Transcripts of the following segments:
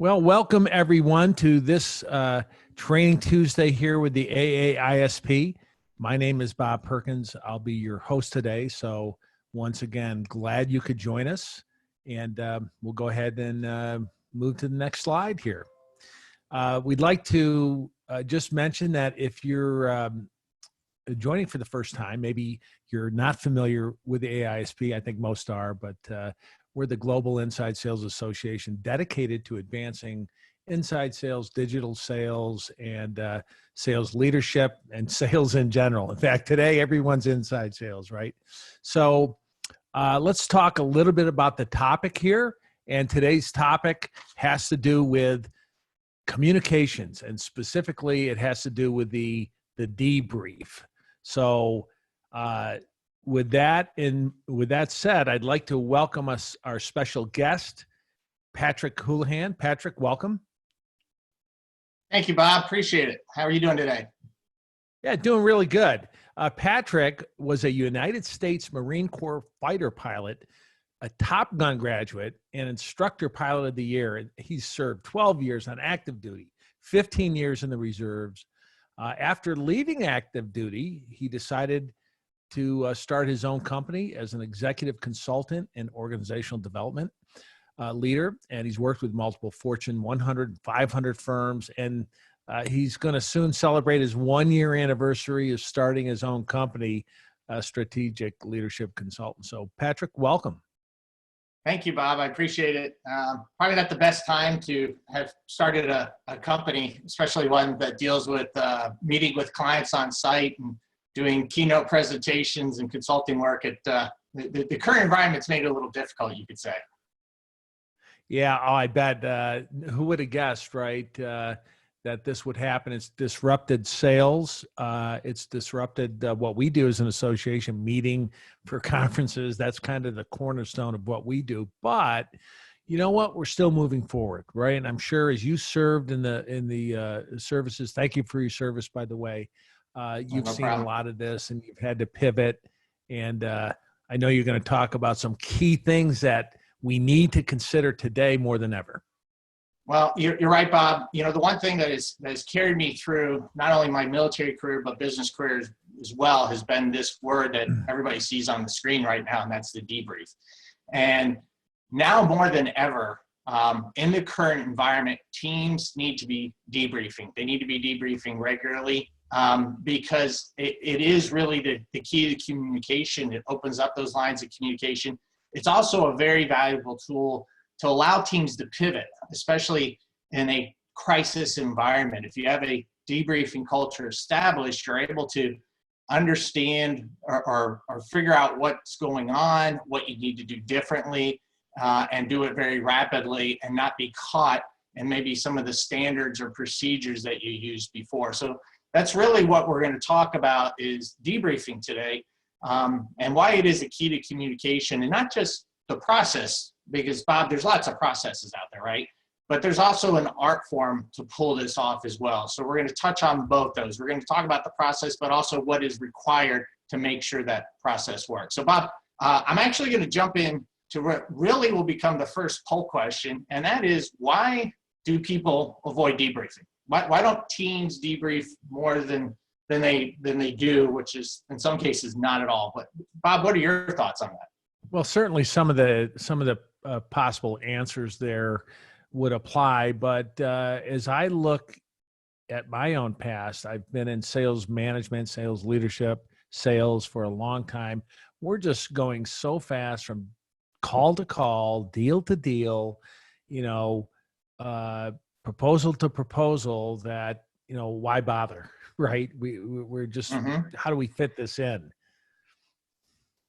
Well, welcome everyone to this Training Tuesday here with the ISP. My name is Bob Perkins. I'll be your host today. So once again, glad you could join us. And we'll go ahead and move to the next slide here. We'd like to just mention that if you're joining for the first time, maybe you're not familiar with the ISP. I think most are, but we're the Global Inside Sales Association dedicated to advancing inside sales, digital sales, and sales leadership and sales in general. In fact, today everyone's inside sales, right? So let's talk a little bit about the topic here. And today's topic has to do with communications, and specifically it has to do with the debrief. So with that said, I'd like to welcome our special guest, Patrick Houlahan. Patrick, welcome. Thank you, Bob. Appreciate it. How are you doing today? Yeah, doing really good. Patrick was a United States Marine Corps fighter pilot, a Top Gun graduate, and instructor pilot of the year. He's served 12 years on active duty, 15 years in the reserves. After leaving active duty, he decided to start his own company as an executive consultant and organizational development leader. And he's worked with multiple Fortune 100, 500 firms. And he's going to soon celebrate his 1-year anniversary of starting his own company, Strategic Leadership Consultant. So Patrick, welcome. Thank you, Bob. I appreciate it. Probably not the best time to have started a company, especially one that deals with meeting with clients on site and doing keynote presentations and consulting work. At the current environment's made it a little difficult, you could say. Yeah, I bet. Who would have guessed, right, that this would happen? It's disrupted sales. It's disrupted what we do as an association, meeting for conferences. That's kind of the cornerstone of what we do. But you know what? We're still moving forward, right? And I'm sure as you served in the services, thank you for your service, by the way. You've seen a lot of this, and you've had to pivot. And I know you're going to talk about some key things that we need to consider today more than ever. Well, you're right, Bob. You know, the one thing that has carried me through not only my military career, but business career as well, has been this word that everybody sees on the screen right now, and that's the debrief. And now more than ever, in the current environment, teams need to be debriefing. They need to be debriefing regularly. Because it is really the key to communication. It opens up those lines of communication. It's also a very valuable tool to allow teams to pivot, especially in a crisis environment. If you have a debriefing culture established, you're able to understand or figure out what's going on, what you need to do differently, and do it very rapidly and not be caught in maybe some of the standards or procedures that you used before. So that's really what we're going to talk about, is debriefing today, and why it is a key to communication, and not just the process, because Bob, there's lots of processes out there, right? But there's also an art form to pull this off as well. So we're going to touch on both those. We're going to talk about the process, but also what is required to make sure that process works. So Bob, I'm actually going to jump in to what really will become the first poll question, and that is, why do people avoid debriefing? Why don't teams debrief more than they do, which is in some cases not at all? But Bob, what are your thoughts on that? Well, certainly some of the possible answers there would apply. But as I look at my own past, I've been in sales management, sales leadership, sales for a long time. We're just going so fast from call to call, deal to deal, proposal to proposal, that, why bother, right? We're just, how do we fit this in?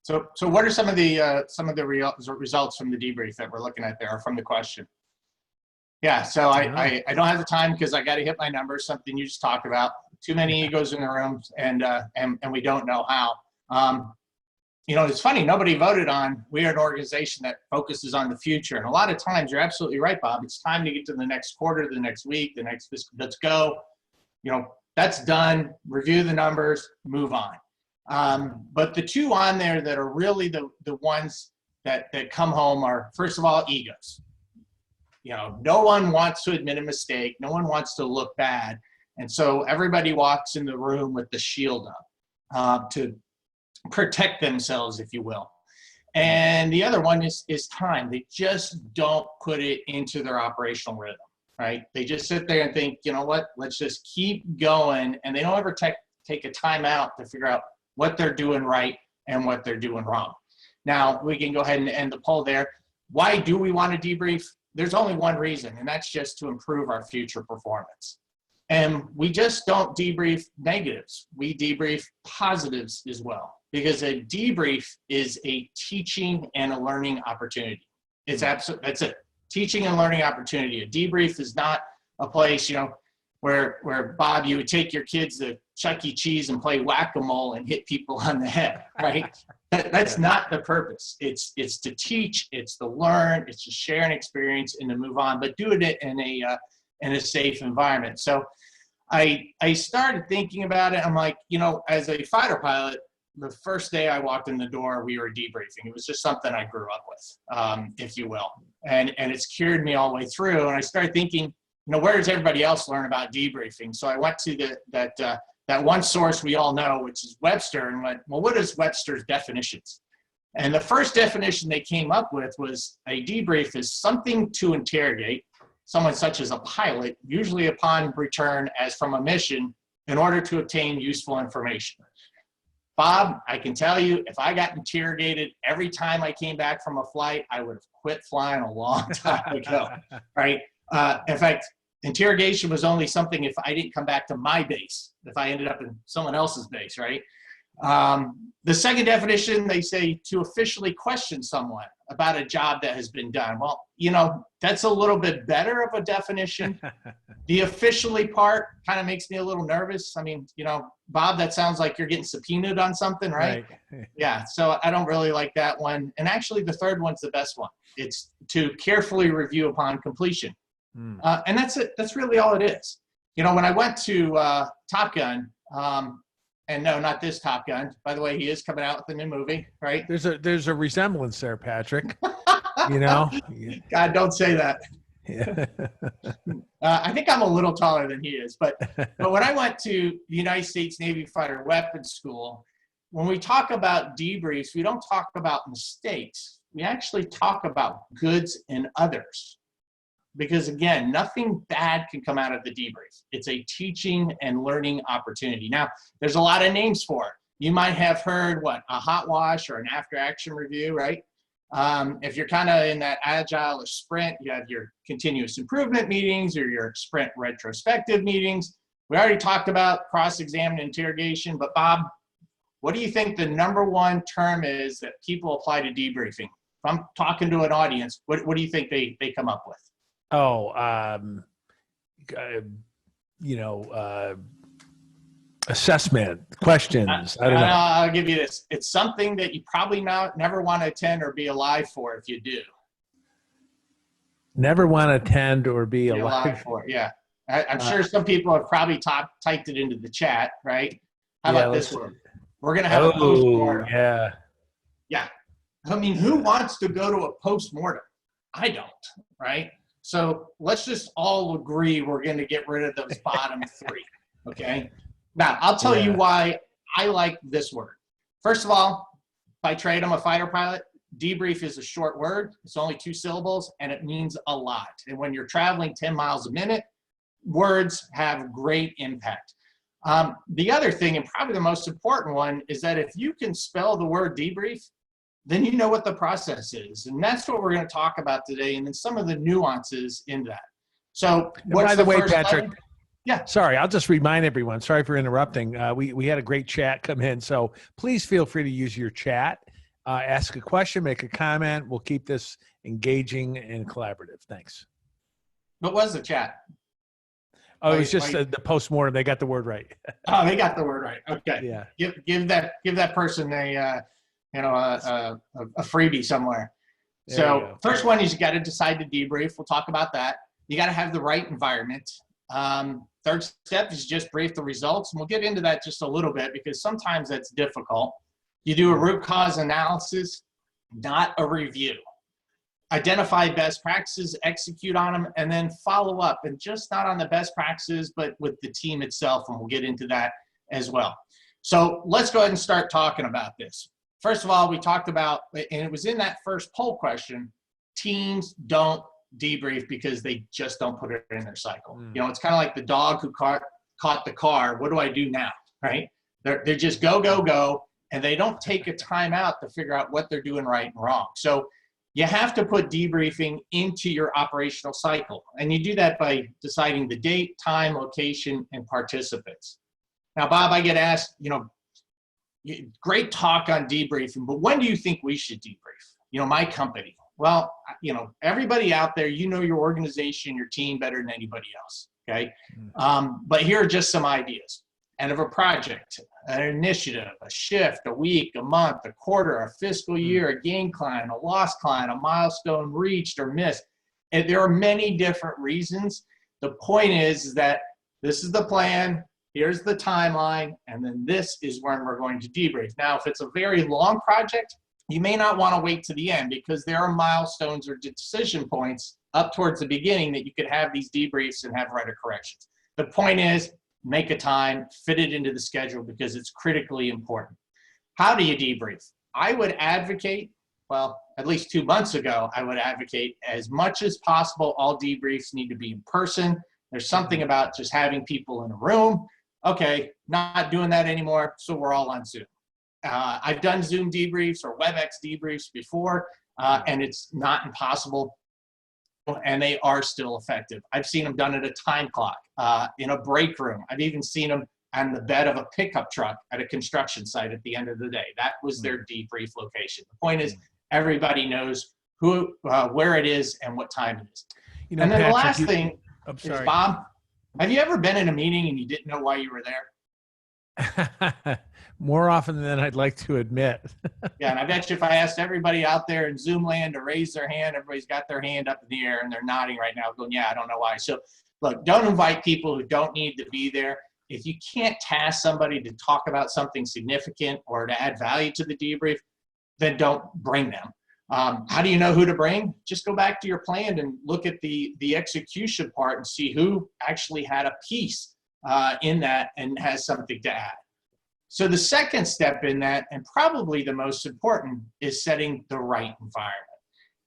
So what are some of the results from the debrief that we're looking at there, or from the question? Yeah, so I don't have the time because I got to hit my numbers, something you just talked about. Too many egos in the room, and we don't know how. It's funny, nobody voted on, we are an organization that focuses on the future. And a lot of times, you're absolutely right, Bob. It's time to get to the next quarter, the next week, the next fiscal, let's go. That's done, review the numbers, move on. But the two on there that are really the ones that come home are, first of all, egos. no one wants to admit a mistake. No one wants to look bad. And so everybody walks in the room with the shield up to protect themselves, if you will. And the other one is time. They just don't put it into their operational rhythm, right? They just sit there and think, you know what, let's just keep going. And they don't ever take a time out to figure out what they're doing right and what they're doing wrong. Now, we can go ahead and end the poll there. Why do we want to debrief? There's only one reason, and that's just to improve our future performance. And we just don't debrief negatives. We debrief positives as well, because a debrief is a teaching and a learning opportunity. That's it. Teaching and learning opportunity. A debrief is not a place, where Bob, you would take your kids to Chuck E. Cheese and play whack-a-mole and hit people on the head, right? That's not the purpose. It's to teach, it's to learn, it's to share an experience and to move on, but do it in a safe environment. So I started thinking about it. I'm like, as a fighter pilot, the first day I walked in the door, we were debriefing. It was just something I grew up with, if you will. And it's cured me all the way through. And I started thinking, where does everybody else learn about debriefing? So I went to that one source we all know, which is Webster, and went, well, what is Webster's definitions? And the first definition they came up with was a debrief is something to interrogate someone such as a pilot, usually upon return as from a mission, in order to obtain useful information. Bob, I can tell you, if I got interrogated every time I came back from a flight, I would have quit flying a long time ago, right? In fact, interrogation was only something if I didn't come back to my base, if I ended up in someone else's base, right? The second definition, they say to officially question someone about a job that has been done. Well, that's a little bit better of a definition. The officially part kind of makes me a little nervous. I mean, Bob, that sounds like you're getting subpoenaed on something, right? Yeah, so I don't really like that one. And actually, the third one's the best one. It's to carefully review upon completion. And that's it. That's really all it is. When I went to Top Gun, and no, not this Top Gun. By the way, he is coming out with a new movie, right? There's a resemblance there, Patrick. God, don't say that. Yeah. I think I'm a little taller than he is, but when I went to the United States Navy Fighter Weapons School, when we talk about debriefs, we don't talk about mistakes. We actually talk about goods in others. Because again, nothing bad can come out of the debrief. It's a teaching and learning opportunity. Now, there's a lot of names for it. You might have heard a hot wash or an after action review, right? If you're kind of in that agile or sprint, you have your continuous improvement meetings or your sprint retrospective meetings. We already talked about cross-exam and interrogation, but Bob, what do you think the number one term is that people apply to debriefing? If I'm talking to an audience, what do you think they come up with? Assessment, questions. I don't know. I'll give you this. It's something that you probably never want to attend or be alive for if you do. Never want to attend or be alive for it, yeah. I'm sure some people have probably typed it into the chat, right? How about this one? We're going to have a post-mortem. Yeah. Yeah. I mean, who wants to go to a post-mortem? I don't, right? So let's just all agree we're going to get rid of those bottom three, okay? Now, I'll tell you why I like this word. First of all, by trade, I'm a fighter pilot. Debrief is a short word. It's only 2 syllables, and it means a lot. And when you're traveling 10 miles a minute, words have great impact. The other thing, and probably the most important one, is that if you can spell the word debrief, then you know what the process is. And that's what we're going to talk about today, and then some of the nuances in that. So by the way, Patrick, letter? Yeah. Sorry, I'll just remind everyone, sorry for interrupting. We had a great chat come in, so please feel free to use your chat. Ask a question, make a comment. We'll keep this engaging and collaborative. Thanks. What was the chat? Oh, it was just the postmortem. They got the word right. Oh, they got the word right. Okay. Yeah. Give that person a freebie somewhere. So first one is you got to decide to debrief. We'll talk about that. You got to have the right environment. Third step is just brief the results. And we'll get into that just a little bit because sometimes that's difficult. You do a root cause analysis, not a review. identify best practices, execute on them, and then follow up, and just not on the best practices, but with the team itself, and we'll get into that as well. So let's go ahead and start talking about this. First of all, we talked about, and it was in that first poll question, teams don't debrief because they just don't put it in their cycle. You know, it's kind of like the dog who caught the car. What do I do now, right? They're just go, go, go, and they don't take a time out to figure out what they're doing right and wrong. So you have to put debriefing into your operational cycle, and you do that by deciding the date, time, location, and participants. Now, Bob, I get asked, you know, great talk on debriefing, but when do you think we should debrief? You know, my company. Well, you know, everybody out there, you know your organization, your team better than anybody else, okay? But here are just some ideas. End of a project, an initiative, a shift, a week, a month, a quarter, a fiscal year, a gain client, a lost client, a milestone reached or missed. And there are many different reasons. The point is that this is the plan, here's the timeline, and then this is when we're going to debrief. Now, if it's a very long project, you may not want to wait to the end, because there are milestones or decision points up towards the beginning that you could have these debriefs and have writer corrections. The point is, make a time, fit it into the schedule, because it's critically important. How do you debrief? I would advocate, well, at least 2 months ago, I would advocate as much as possible, all debriefs need to be in person. There's something about just having people in a room. Okay, not doing that anymore, so we're all on Zoom. I've done Zoom debriefs or WebEx debriefs before, and it's not impossible, and they are still effective. I've seen them done at a time clock, in a break room. I've even seen them on the bed of a pickup truck at a construction site at the end of the day. That was their debrief location. The point is, everybody knows who, where it is and what time it is. You know, and then Patrick, the last thing is, Bob, have you ever been in a meeting and you didn't know why you were there? More often than I'd like to admit. Yeah, and I bet you if I asked everybody out there in Zoom land to raise their hand, everybody's got their hand up in the air and they're nodding right now going, yeah, I don't know why. So look, don't invite people who don't need to be there. If you can't task somebody to talk about something significant or to add value to the debrief, then don't bring them. How do you know who to bring? Just go back to your plan and look at the execution part and see who actually had a piece in that and has something to add. So the second step in that, and probably the most important, is setting the right environment.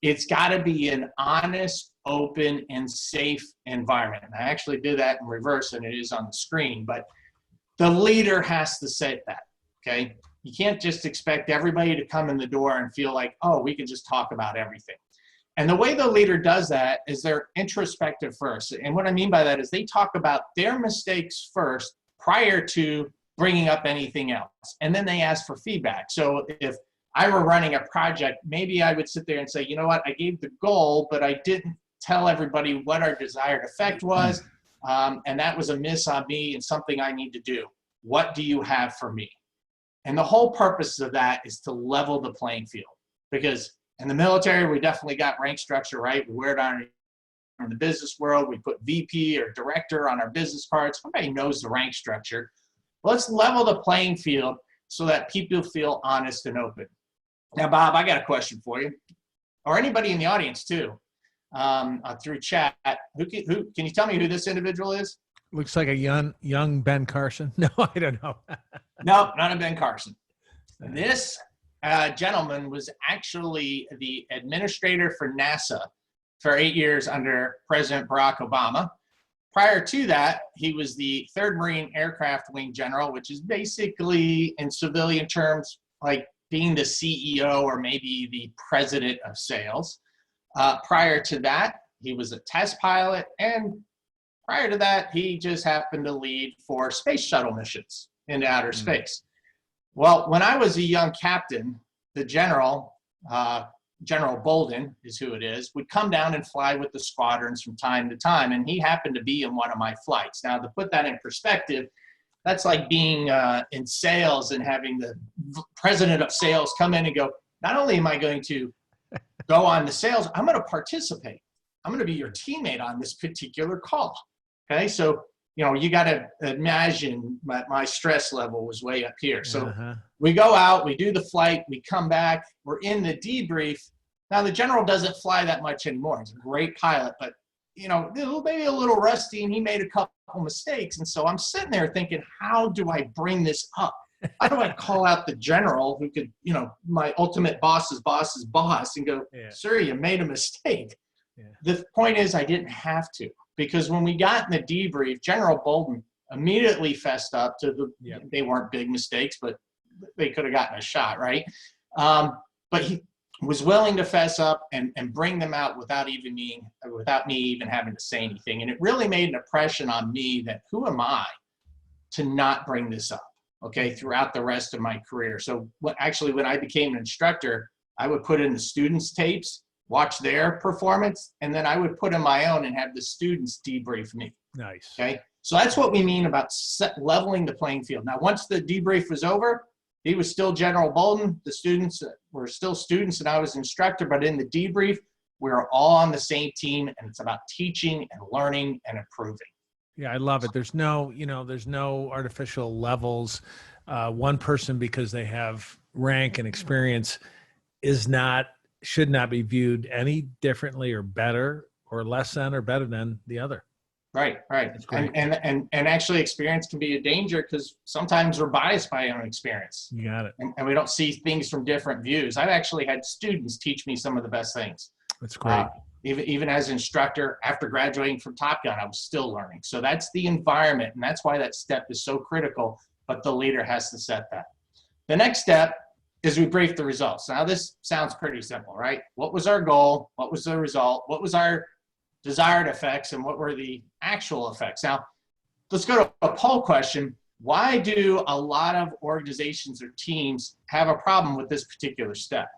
It's got to be an honest, open, and safe environment. And I actually did that in reverse, and it is on the screen. But the leader has to set that, okay? You can't just expect everybody to come in the door and feel like, oh, we can just talk about everything. And the way the leader does that is they're introspective first. And what I mean by that is they talk about their mistakes first prior to bringing up anything else. And then they ask for feedback. So if I were running a project, maybe I would sit there and say, you know what, I gave the goal, but I didn't tell everybody what our desired effect was. And that was a miss on me and something I need to do. What do you have for me? And the whole purpose of that is to level the playing field, because in the military, we definitely got rank structure, right? We wear it on in the business world. We put VP or director on our business cards. Everybody knows the rank structure. Let's level the playing field so that people feel honest and open. Now, Bob, I got a question for you, or anybody in the audience too, through chat. Who can you tell me who this individual is? Looks like a young Ben Carson. No, I don't know. No, not a Ben Carson. This gentleman was actually the administrator for NASA for 8 years under President Barack Obama. Prior to that, he was the 3rd Marine Aircraft Wing General, which is basically, in civilian terms, like being the CEO or maybe the president of sales. Prior to that, he was a test pilot, and prior to that, he just happened to lead for space shuttle missions into outer space. Well, when I was a young captain, the general, General Bolden is who it is, would come down and fly with the squadrons from time to time, and he happened to be in one of my flights. Now, to put that in perspective, that's like being in sales and having the president of sales come in and go, not only am I going to go on the sales, I'm going to participate. I'm going to be your teammate on this particular call. Okay, so you know, you got to imagine my stress level was way up here. So we go out, we do the flight, we come back, we're in the debrief. Now the general doesn't fly that much anymore. He's a great pilot, but maybe a little rusty, and he made a couple mistakes. And so I'm sitting there thinking, how do I bring this up? How do I call out the general who could, my ultimate boss's boss and go, sir, you made a mistake. Yeah. The point is I didn't have to, because when we got in the debrief, General Bolden immediately fessed up to they weren't big mistakes, but they could have gotten a shot, right? But he was willing to fess up and bring them out without me even having to say anything. And it really made an impression on me that who am I to not bring this up, okay, throughout the rest of my career. So when I became an instructor, I would put in the students' tapes, watch their performance, and then I would put in my own and have the students debrief me. Nice. Okay, so that's what we mean about leveling the playing field. Now, once the debrief was over, he was still General Bolden. The students were still students, and I was instructor. But in the debrief, we were all on the same team, and it's about teaching and learning and improving. Yeah, I love it. There's no artificial levels. One person, because they have rank and experience, should not be viewed any differently or better or less than or better than the other. Right. And actually experience can be a danger, because sometimes we're biased by our own experience. You got it. And we don't see things from different views. I've actually had students teach me some of the best things. That's great. Even as instructor, after graduating from Top Gun, I was still learning. So that's the environment, and that's why that step is so critical, but the leader has to set that. The next step is we brief the results. Now this sounds pretty simple, right? What was our goal? What was the result? What was our desired effects, and what were the actual effects? Now, let's go to a poll question. Why do a lot of organizations or teams have a problem with this particular step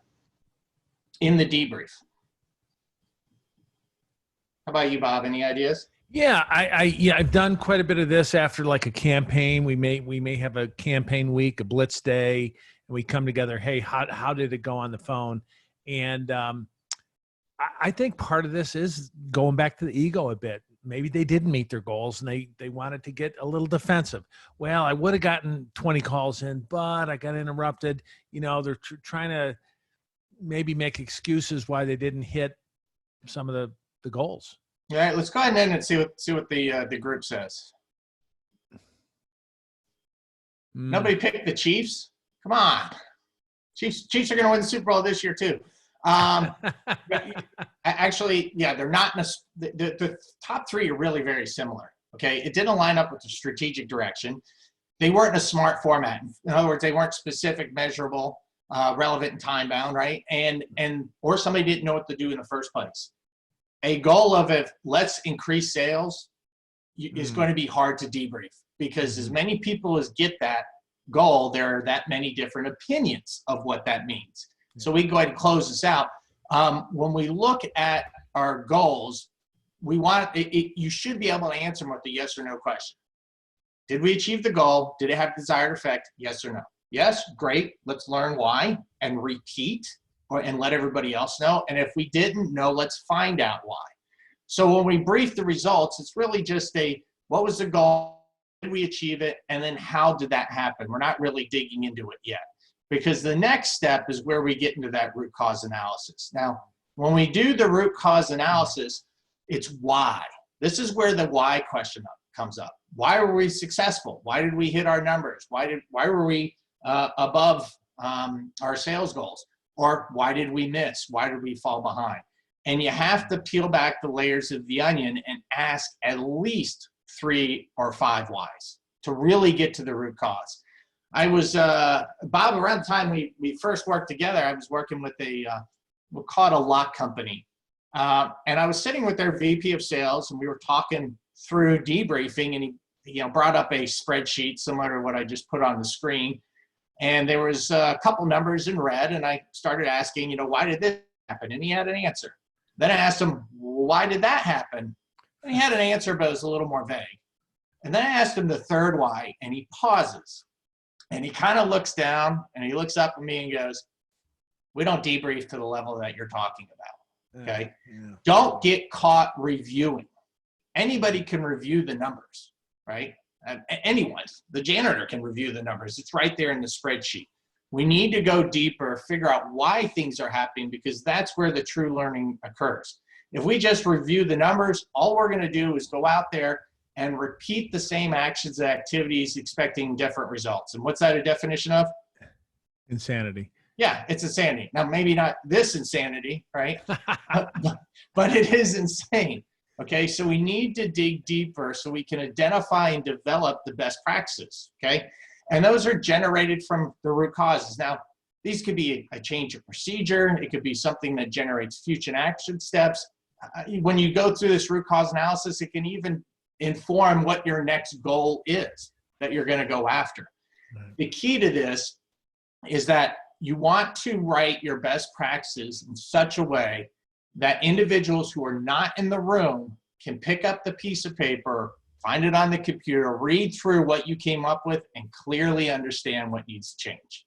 in the debrief? How about you, Bob? Any ideas? Yeah, I've done quite a bit of this after like a campaign. We may have a campaign week, a blitz day, and we come together. Hey, how did it go on the phone? And I think part of this is going back to the ego a bit. Maybe they didn't meet their goals and they wanted to get a little defensive. Well, I would have gotten 20 calls in, but I got interrupted. They're trying to maybe make excuses why they didn't hit some of the goals. All right, let's go ahead and see what the group says. Nobody picked the Chiefs. Come on, Chiefs are going to win the Super Bowl this year too. Actually, yeah, they're not. The top three are really very similar. Okay, it didn't line up with the strategic direction. They weren't in a smart format. In other words, they weren't specific, measurable, relevant, and time bound, right? Or somebody didn't know what to do in the first place. A goal of let's increase sales is going to be hard to debrief, because as many people as get that goal, there are that many different opinions of what that means. So we can go ahead and close this out. When we look at our goals, you should be able to answer them with a yes or no question. Did we achieve the goal? Did it have the desired effect? Yes or no? Yes, great. Let's learn why and repeat and let everybody else know. And if we didn't know, let's find out why. So when we brief the results, it's really just what was the goal? Did we achieve it? And then how did that happen? We're not really digging into it yet, because the next step is where we get into that root cause analysis. Now, when we do the root cause analysis, it's why. This is where the why question comes up. Why were we successful? Why did we hit our numbers? Why were we above our sales goals? Or why did we miss? Why did we fall behind? And you have to peel back the layers of the onion and ask at least 3 or 5 whys to really get to the root cause. I was, Bob, around the time we first worked together, I was working with we'll call it a lock company. And I was sitting with their VP of sales, and we were talking through debriefing, and he brought up a spreadsheet similar to what I just put on the screen. And there was a couple numbers in red, and I started asking, why did this happen? And he had an answer. Then I asked him, why did that happen? And he had an answer, but it was a little more vague. And then I asked him the third why, and he pauses. And he kind of looks down, and he looks up at me and goes, we don't debrief to the level that you're talking about, okay? Yeah. Don't get caught reviewing. Anybody can review the numbers, right? Anyone. The janitor can review the numbers. It's right there in the spreadsheet. We need to go deeper, figure out why things are happening, because that's where the true learning occurs. If we just review the numbers, all we're going to do is go out there and repeat the same actions and activities expecting different results. And what's that a definition of? Insanity. Yeah, it's insanity. Now, maybe not this insanity, right? but it is insane. Okay, so we need to dig deeper so we can identify and develop the best practices. Okay, and those are generated from the root causes. Now, these could be a change of procedure. It could be something that generates future action steps. When you go through this root cause analysis, it can even inform what your next goal is that you're going to go after. Right. The key to this is that you want to write your best practices in such a way that individuals who are not in the room can pick up the piece of paper, find it on the computer, read through what you came up with, and clearly understand what needs to change.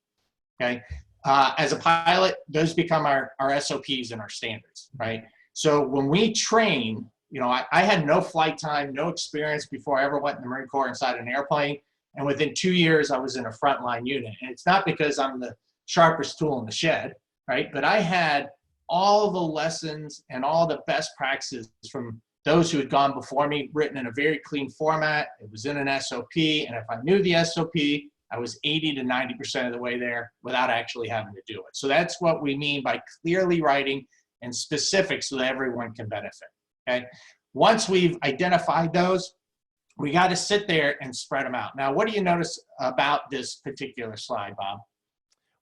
Okay. As a pilot, those become our SOPs and our standards, right? So when we train, you know, I had no flight time, no experience before I ever went in the Marine Corps inside an airplane. And within 2 years, I was in a frontline unit. And it's not because I'm the sharpest tool in the shed, right? But I had all the lessons and all the best practices from those who had gone before me, written in a very clean format. It was in an SOP. And if I knew the SOP, I was 80 to 90% of the way there without actually having to do it. So that's what we mean by clearly writing and specific so that everyone can benefit. Okay. Once we've identified those, we got to sit there and spread them out. Now, what do you notice about this particular slide, Bob?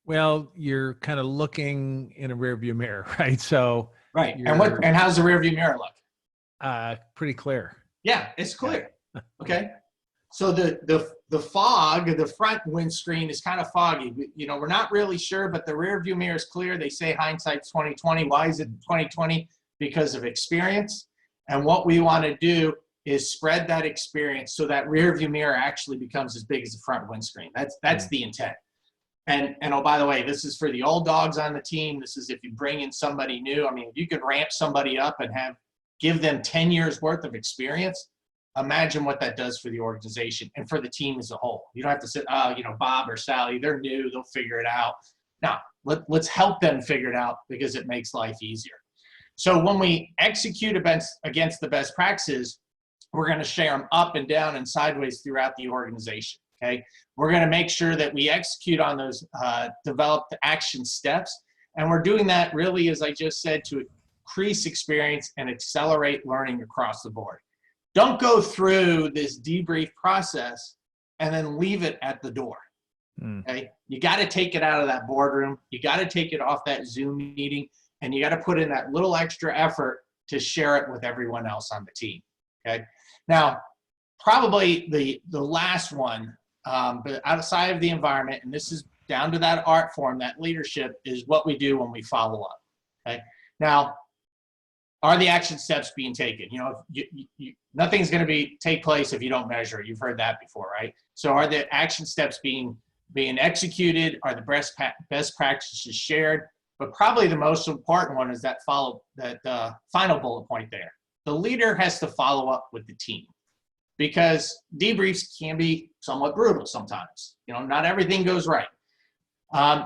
Well, you're kind of looking in a rearview mirror, right? So right. And how's the rearview mirror look? Pretty clear. Yeah, it's clear. Okay. So the fog, the front windscreen is kind of foggy. You know, we're not really sure, but the rearview mirror is clear. They say hindsight's 20/20. Why is it 20/20? Because of experience. And what we want to do is spread that experience so that rear view mirror actually becomes as big as the front windscreen. That's the intent. And oh, by the way, this is for the old dogs on the team. This is if you bring in somebody new. I mean, if you could ramp somebody up and give them 10 years worth of experience, imagine what that does for the organization and for the team as a whole. You don't have to say, you know, Bob or Sally, they're new, they'll figure it out. Now, let's help them figure it out because it makes life easier. So when we execute against the best practices, we're going to share them up and down and sideways throughout the organization, okay? We're going to make sure that we execute on those developed action steps, and we're doing that really, as I just said, to increase experience and accelerate learning across the board. Don't go through this debrief process and then leave it at the door, okay? You got to take it out of that boardroom. You got to take it off that Zoom meeting, and you got to put in that little extra effort to share it with everyone else on the team, okay? Now, probably the last one, but outside of the environment, and this is down to that art form, that leadership, is what we do when we follow up, okay? Now, are the action steps being taken? You know, nothing's going to take place if you don't measure it. You've heard that before, right? So are the action steps being executed? Are the best practices shared? But probably the most important one is that final bullet point there. The leader has to follow up with the team, because debriefs can be somewhat brutal sometimes. You know, not everything goes right.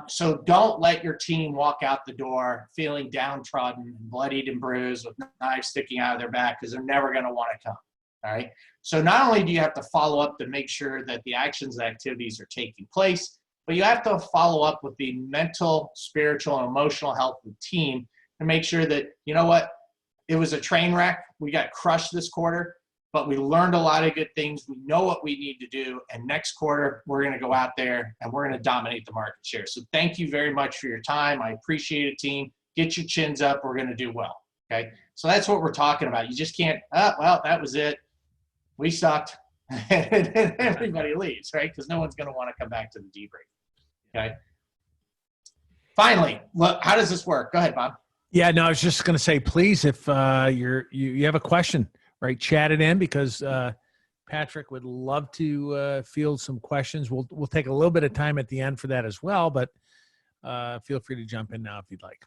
So don't let your team walk out the door feeling downtrodden, bloodied and bruised with knives sticking out of their back, because they're never going to want to come. All right. So not only do you have to follow up to make sure that the actions and activities are taking place, but you have to follow up with the mental, spiritual, and emotional health of the team to make sure that, you know what, it was a train wreck. We got crushed this quarter, but we learned a lot of good things. We know what we need to do. And next quarter, we're going to go out there and we're going to dominate the market share. So thank you very much for your time. I appreciate it, team. Get your chins up. We're going to do well. Okay. So that's what we're talking about. You just can't, well, that was it. We sucked. And everybody leaves, right? Because no one's going to want to come back to the debrief. Okay. Finally, how does this work? Go ahead, Bob. Yeah, no, I was just going to say, please, if you have a question, right, chat it in, because Patrick would love to field some questions. We'll take a little bit of time at the end for that as well, but feel free to jump in now if you'd like.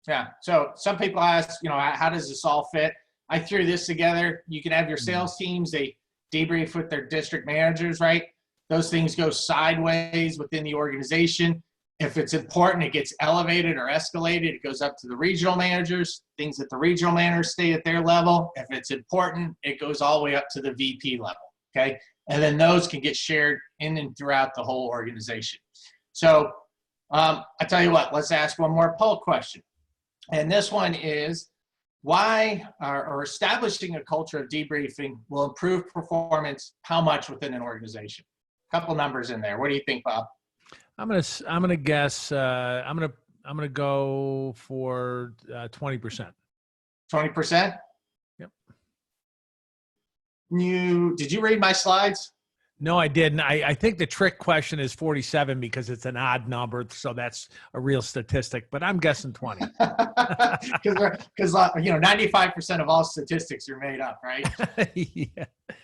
Yeah. So some people ask, you know, how does this all fit? I threw this together. You can have your sales teams, they debrief with their district managers, right? Those things go sideways within the organization. If it's important, it gets elevated or escalated. It goes up to the regional managers. Things that the regional managers stay at their level. If it's important, it goes all the way up to the VP level, okay? And then those can get shared in and throughout the whole organization. So I tell you what, let's ask one more poll question. And this one is, why or establishing a culture of debriefing will improve performance how much within an organization? A couple numbers in there. What do you think, Bob? I'm gonna guess. I'm gonna go for 20%. 20%. Yep. Did you read my slides? No, I didn't. I think the trick question is 47 because it's an odd number, so that's a real statistic. But I'm guessing 20. Because 95% of all statistics are made up, right? Yeah.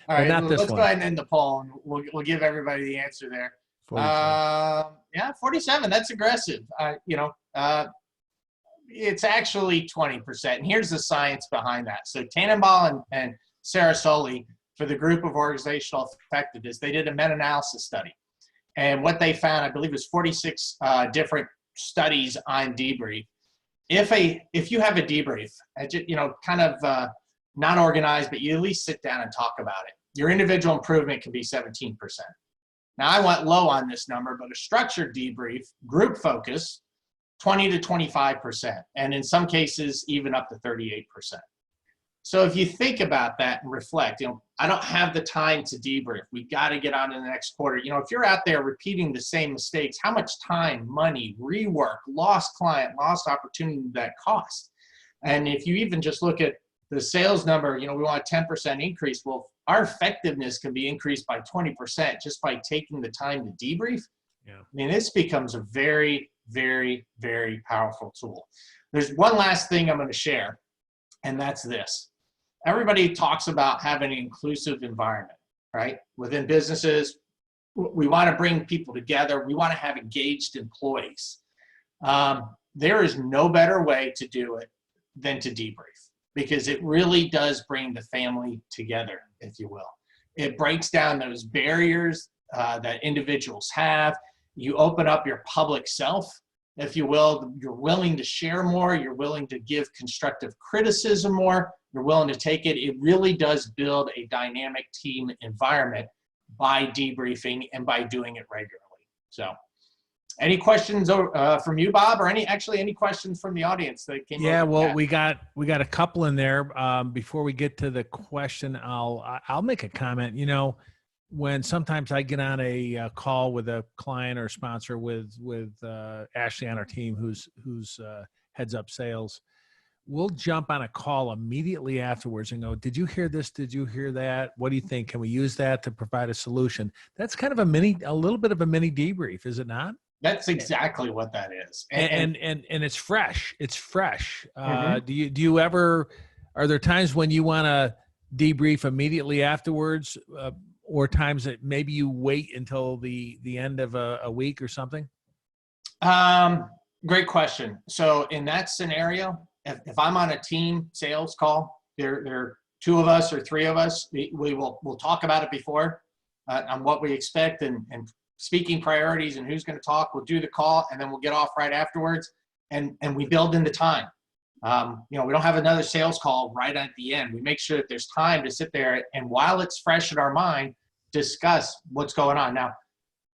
All right, not this let's one. go ahead and end the poll, and we'll give everybody the answer there. 47. 47. That's aggressive. It's actually 20%. And here's the science behind that. So Tannenbaum and Sarasoli, for the group of organizational effectiveness, they did a meta-analysis study. And what they found, I believe, was 46 different studies on debrief. If you have a debrief, kind of not organized, but you at least sit down and talk about it, your individual improvement can be 17%. Now, I went low on this number, but a structured debrief, group focus, 20 to 25%, and in some cases, even up to 38%. So if you think about that and reflect, I don't have the time to debrief. We've got to get on to the next quarter. If you're out there repeating the same mistakes, how much time, money, rework, lost client, lost opportunity that costs? And if you even just look at the sales number, we want a 10% increase. Well, our effectiveness can be increased by 20% just by taking the time to debrief. Yeah. I mean, this becomes a very, very, very powerful tool. There's one last thing I'm going to share, and that's this. Everybody talks about having an inclusive environment, right? Within businesses, we want to bring people together. We want to have engaged employees. There is no better way to do it than to debrief, because it really does bring the family together, if you will. It breaks down those barriers that individuals have. You open up your public self, if you will. You're willing to share more. You're willing to give constructive criticism more. You're willing to take it. It really does build a dynamic team environment by debriefing and by doing it regularly. So any questions from you, Bob, or any questions from the audience that came? Yeah, well, we got a couple in there. Before we get to the question, I'll make a comment. When sometimes I get on a call with a client or sponsor with Ashley on our team, who's heads up sales, we'll jump on a call immediately afterwards and go, "Did you hear this? Did you hear that? What do you think? Can we use that to provide a solution?" That's kind of a little bit of a mini debrief, is it not? That's exactly what that is. And it's fresh. It's fresh. Mm-hmm. Do you ever, are there times when you want to debrief immediately afterwards, or times that maybe you wait until the end of a week or something? Great question. So in that scenario, if I'm on a team sales call, there are two of us or three of us, we'll talk about it before on what we expect and speaking priorities and who's going to talk. We'll do the call, and then we'll get off right afterwards, and we build in the time. We don't have another sales call right at the end. We make sure that there's time to sit there, and while it's fresh in our mind, discuss what's going on. Now,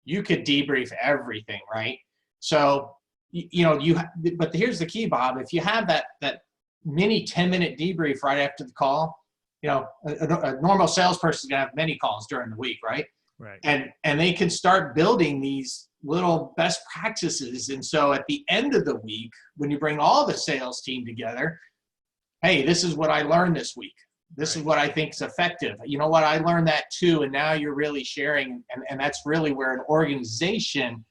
you could debrief everything, right? So, but here's the key, Bob. If you have that mini 10-minute debrief right after the call, a normal salesperson is going to have many calls during the week, right? Right. And they can start building these little best practices. And so at the end of the week, when you bring all the sales team together, hey, this is what I learned this week. This is what I think is effective. You know what? I learned that too. And now you're really sharing. And that's really where an organization,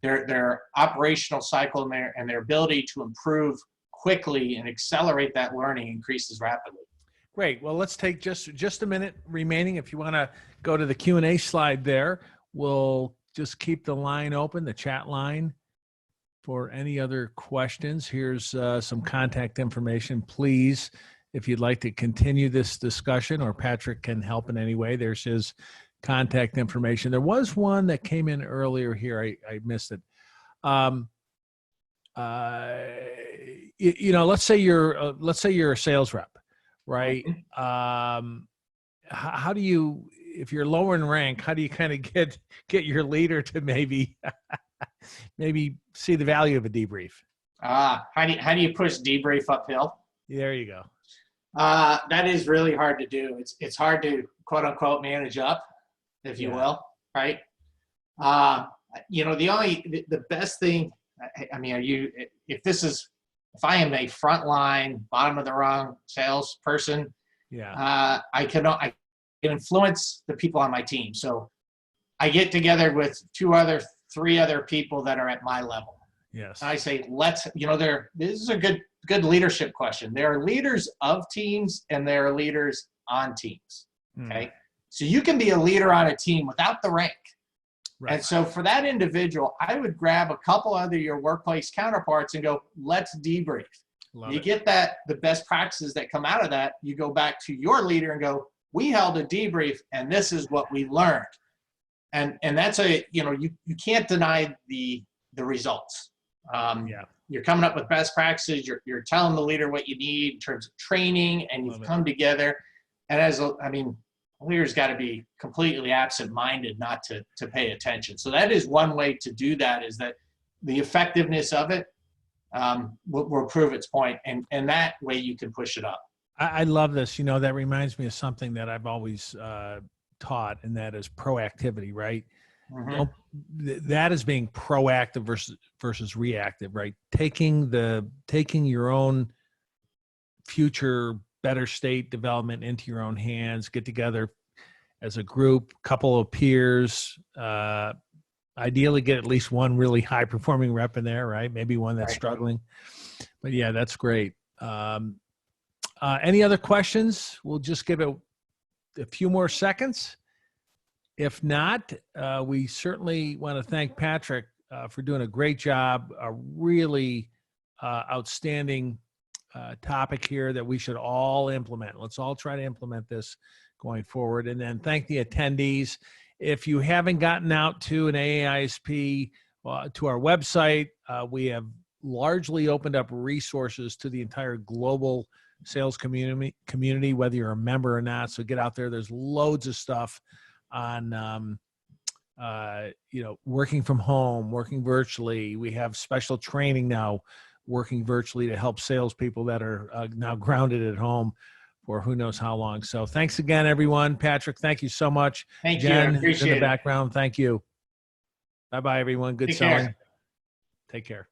their operational cycle and their ability to improve quickly and accelerate that learning increases rapidly. Great. Well, let's take just a minute remaining. If you want to go to the Q&A slide there, we'll just keep the line open, the chat line, for any other questions. Here's some contact information. Please, if you'd like to continue this discussion, or Patrick can help in any way, there's his contact information. There was one that came in earlier here. I missed it. let's say you're a sales rep, right? How do you, if you're lower in rank, how do you kind of get your leader to maybe see the value of a debrief? How do you push debrief uphill? There you go. That is really hard to do. It's hard to quote unquote manage up, if you will, right? The best thing, I mean, if I am a frontline, bottom of the rung salesperson, I can influence the people on my team. So I get together with 3 other people that are at my level. Yes. And I say, this is a good leadership question. There are leaders of teams and there are leaders on teams. Okay. So you can be a leader on a team without the rank. Right. And so for that individual, I would grab a couple other your workplace counterparts and go, let's debrief. Get the best practices that come out of that. You go back to your leader and go, we held a debrief and this is what we learned. And that's you can't deny the results. You're coming up with best practices. You're telling the leader what you need in terms of training, and you've come together. And leaders got to be completely absent-minded not to pay attention. So that is one way to do that, is that the effectiveness of it will prove its point, and that way you can push it up. I love this. That reminds me of something that I've always taught, and that is proactivity, right? That is being proactive versus reactive, right? Taking your own future better state development into your own hands. Get together as a group, couple of peers, ideally get at least one really high performing rep in there, right? Maybe one that's struggling. But yeah, that's great. Any other questions? We'll just give it a few more seconds. If not, we certainly want to thank Patrick for doing a great job, a really outstanding topic here that we should all implement. Let's all try to implement this going forward. And then thank the attendees. If you haven't gotten out to an AAISP, to our website, we have largely opened up resources to the entire global sales community, whether you're a member or not. So get out there. There's loads of stuff on working from home, working virtually. We have special training now, working virtually, to help salespeople that are now grounded at home for who knows how long. So thanks again, everyone. Patrick, thank you so much. Thank Jen, you. I appreciate in the it. background, thank you. Bye-bye, everyone. Good Take selling. care. Take care.